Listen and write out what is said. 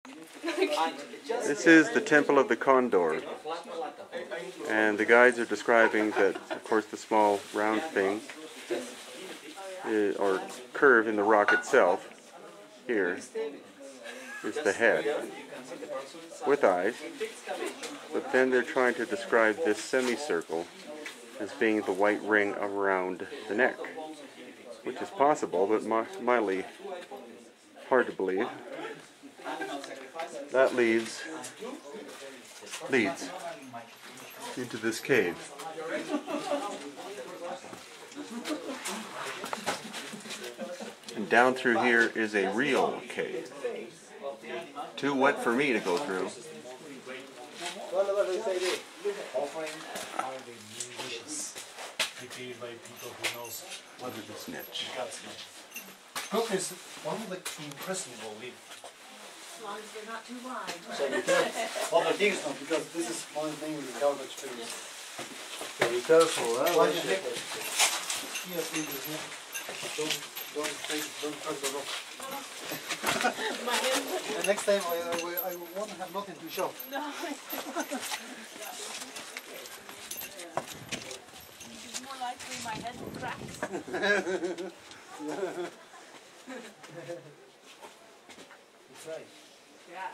This is the Temple of the Condor, and the guides are describing that, of course, the small round thing, or curve in the rock itself, here, is the head, with eyes, but then they're trying to describe this semicircle as being the white ring around the neck, which is possible, but mildly hard to believe. That leads into this cave. And down through here is a real cave. Too wet for me to go through. What is this niche? Cook is one of the impressionable leaf. As long as they're not too wide. So be careful. Well, I think so, because this is one thing with the garbage trees. So be careful, huh? Well, yes, please. Don't touch the rock. And next time I want to have nothing to show. No. It's more likely my head cracks. That's right. Yeah.